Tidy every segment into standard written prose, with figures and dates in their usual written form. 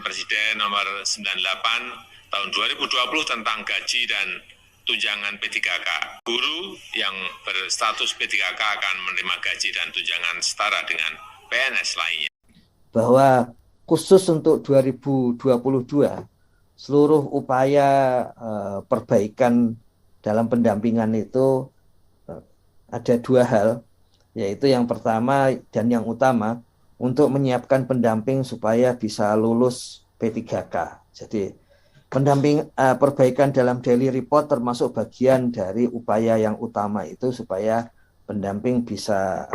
Presiden nomor 98 tahun 2020 tentang gaji dan tunjangan P3K. Guru yang berstatus P3K akan menerima gaji dan tunjangan setara dengan PNS lainnya. Bahwa khusus untuk 2022, seluruh upaya perbaikan dalam pendampingan itu ada dua hal, yaitu yang pertama dan yang utama untuk menyiapkan pendamping supaya bisa lulus P3K. Jadi perbaikan dalam daily report termasuk bagian dari upaya yang utama itu supaya pendamping bisa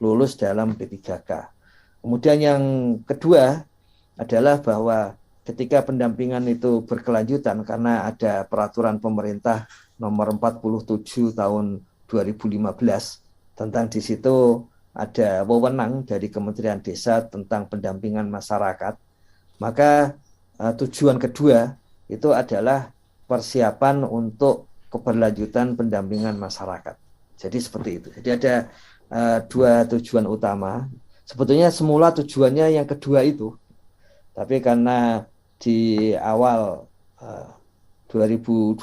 lulus dalam P3K. Kemudian yang kedua adalah bahwa ketika pendampingan itu berkelanjutan karena ada peraturan pemerintah nomor 47 tahun 2015 tentang di situ ada wewenang dari Kementerian Desa tentang pendampingan masyarakat, maka tujuan kedua itu adalah persiapan untuk keberlanjutan pendampingan masyarakat. Jadi seperti itu. Jadi ada dua tujuan utama. Sebetulnya semula tujuannya yang kedua itu, tapi karena di awal 2022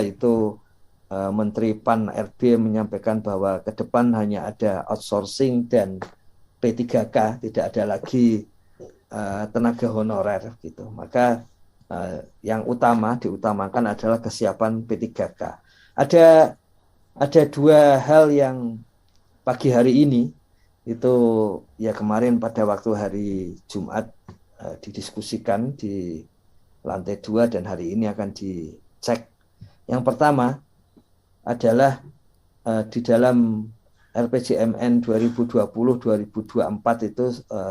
itu Menteri PAN RB menyampaikan bahwa ke depan hanya ada outsourcing dan P3K, tidak ada lagi tenaga honorer gitu. Maka yang diutamakan adalah kesiapan P3K. Ada dua hal yang pagi hari ini itu ya kemarin pada waktu hari Jumat didiskusikan di lantai 2 dan hari ini akan dicek. Yang pertama adalah di dalam RPJMN 2020-2024 itu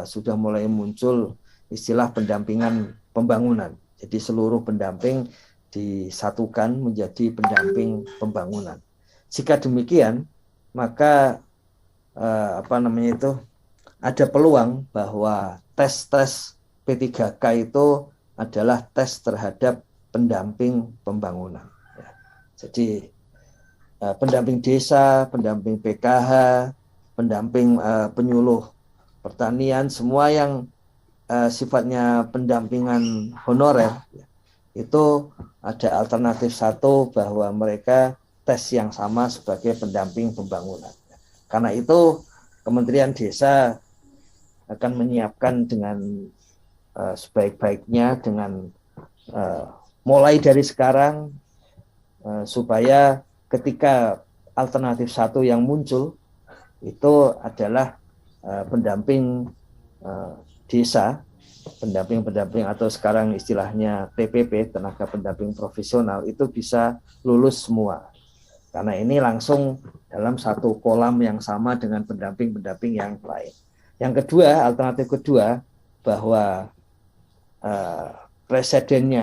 sudah mulai muncul istilah pendampingan pembangunan. Jadi seluruh pendamping disatukan menjadi pendamping pembangunan. Jika demikian, maka ada peluang bahwa tes P3K itu adalah tes terhadap pendamping pembangunan. Jadi pendamping desa, pendamping PKH, pendamping penyuluh pertanian, semua yang sifatnya pendampingan honorer, itu ada alternatif satu bahwa mereka tes yang sama sebagai pendamping pembangunan. Karena itu Kementerian Desa akan menyiapkan dengan sebaik-baiknya dengan mulai dari sekarang supaya ketika alternatif satu yang muncul itu adalah pendamping desa, pendamping atau sekarang istilahnya TPP, tenaga pendamping profesional, itu bisa lulus semua. Karena ini langsung dalam satu kolam yang sama dengan pendamping-pendamping yang lain. Yang kedua, alternatif kedua, bahwa presiden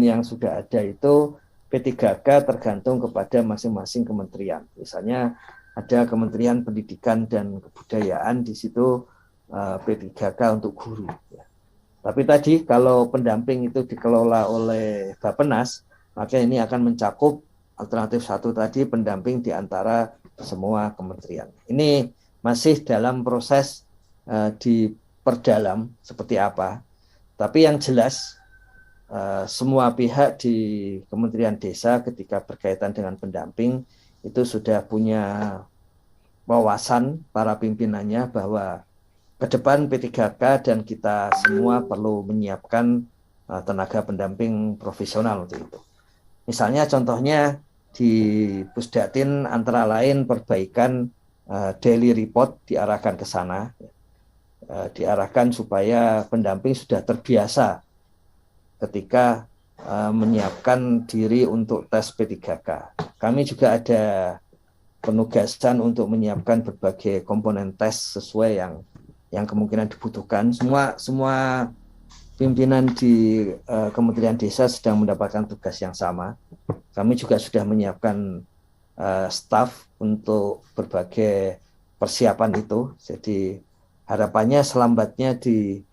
yang sudah ada itu P3K tergantung kepada masing-masing kementerian. Misalnya ada Kementerian Pendidikan dan Kebudayaan, di situ P3K untuk guru. Tapi tadi kalau pendamping itu dikelola oleh Bappenas, maka ini akan mencakup alternatif satu tadi, pendamping di antara semua kementerian. Ini masih dalam proses diperdalam seperti apa. Tapi yang jelas semua pihak di Kementerian Desa ketika berkaitan dengan pendamping itu sudah punya wawasan para pimpinannya bahwa ke depan P3K dan kita semua perlu menyiapkan tenaga pendamping profesional untuk itu. Misalnya contohnya di Pusdatin antara lain perbaikan daily report diarahkan ke sana, diarahkan supaya pendamping sudah terbiasa ketika menyiapkan diri untuk tes P3K. Kami juga ada penugasan untuk menyiapkan berbagai komponen tes sesuai yang kemungkinan dibutuhkan. Semua pimpinan di Kementerian Desa sedang mendapatkan tugas yang sama. Kami juga sudah menyiapkan staf untuk berbagai persiapan itu. Jadi harapannya selambatnya di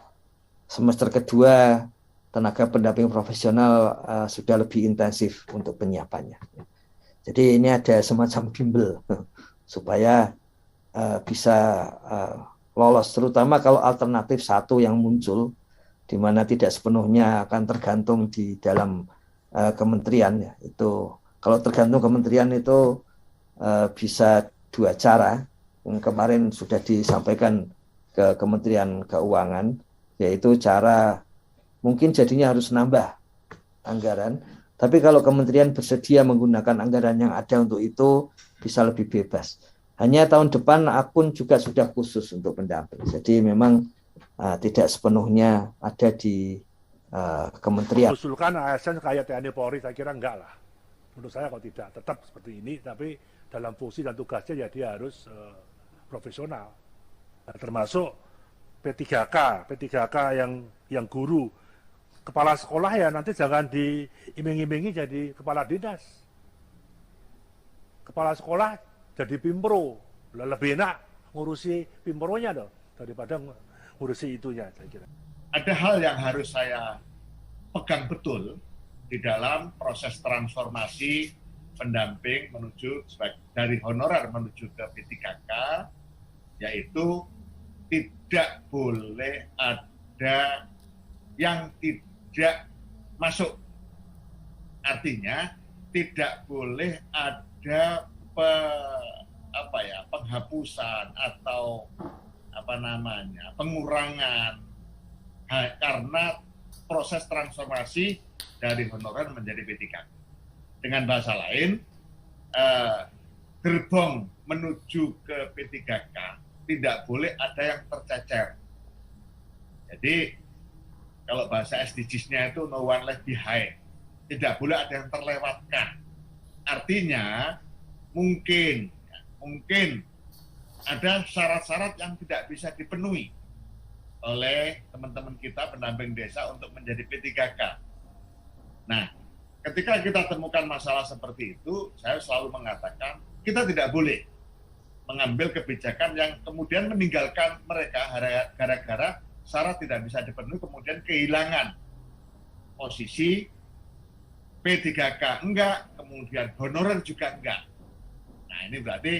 semester kedua tenaga pendamping profesional sudah lebih intensif untuk penyiapannya. Jadi ini ada semacam bimbel supaya bisa lolos, terutama kalau alternatif satu yang muncul di mana tidak sepenuhnya akan tergantung di dalam kementerian ya. Itu kalau tergantung kementerian itu bisa dua cara. Yang kemarin sudah disampaikan ke Kementerian Keuangan, yaitu cara mungkin jadinya harus nambah anggaran, tapi kalau kementerian bersedia menggunakan anggaran yang ada untuk itu bisa lebih bebas. Hanya tahun depan akun juga sudah khusus untuk pendamping. Jadi memang tidak sepenuhnya ada di kementerian. Usulkan ASN kayak TNI Polri, saya kira enggak lah. Menurut saya kalau tidak tetap seperti ini, tapi dalam fungsi dan tugasnya ya dia harus profesional. Nah, termasuk P3K yang guru, kepala sekolah ya nanti jangan diiming-imingi jadi kepala dinas. Kepala sekolah jadi pimpro, lebih enak ngurusi pimpronya dong daripada ngurusi itunya, saya kira. Ada hal yang harus saya pegang betul di dalam proses transformasi pendamping menuju dari honorer menuju ke P3K, yaitu tidak boleh ada yang tidak masuk. Artinya tidak boleh ada penghapusan atau pengurangan karena proses transformasi dari honorer menjadi P3K. Dengan bahasa lain, gerbong menuju ke P3K tidak boleh ada yang tercecer. Jadi kalau bahasa SDGs-nya itu no one left behind, tidak boleh ada yang terlewatkan. Artinya mungkin ada syarat-syarat yang tidak bisa dipenuhi oleh teman-teman kita pendamping desa untuk menjadi P3K. Nah, ketika kita temukan masalah seperti itu, saya selalu mengatakan kita tidak boleh mengambil kebijakan yang kemudian meninggalkan mereka gara-gara syarat tidak bisa dipenuhi, kemudian kehilangan posisi P3K enggak, kemudian honorer juga enggak. Nah, ini berarti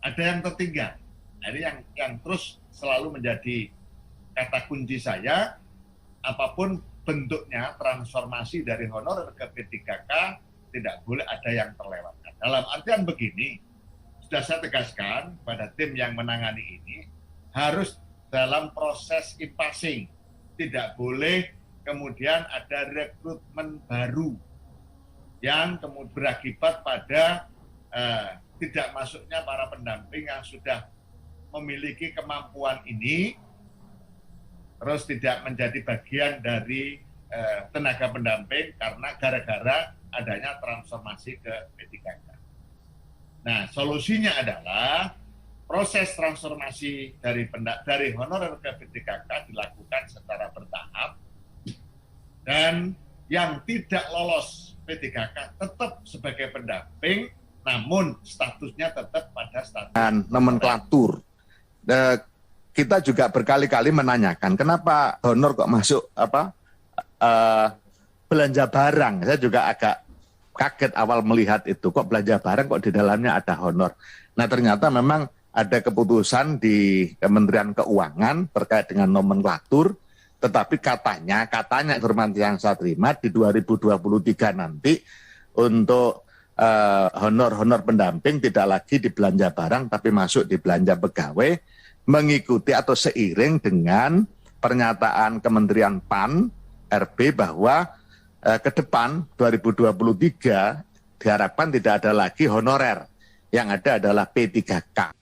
ada yang tertinggal. Nah, ini yang terus selalu menjadi kata kunci saya, apapun bentuknya transformasi dari honorer ke P3K tidak boleh ada yang terlewatkan. Dalam artian begini, sudah saya tegaskan pada tim yang menangani ini, harus dalam proses e-passing, tidak boleh kemudian ada rekrutmen baru yang kemudian berakibat pada tidak masuknya para pendamping yang sudah memiliki kemampuan ini, terus tidak menjadi bagian dari tenaga pendamping karena gara-gara adanya transformasi ke P3K. Nah, solusinya adalah proses transformasi dari honorer ke P3K dilakukan secara bertahap, dan yang tidak lolos P3K tetap sebagai pendamping, namun statusnya tetap pada status nomenklatur. Kita juga berkali-kali menanyakan kenapa honor kok masuk belanja barang. Saya juga agak kaget awal melihat itu, kok belanja barang kok di dalamnya ada honor. Nah, ternyata memang ada keputusan di Kementerian Keuangan terkait dengan nomenklatur, tetapi katanya informasi yang saya terima di 2023 nanti untuk honor pendamping tidak lagi di belanja barang tapi masuk di belanja pegawai, mengikuti atau seiring dengan pernyataan Kementerian PAN RB bahwa ke depan 2023 diharapkan tidak ada lagi honorer, yang ada adalah P3K.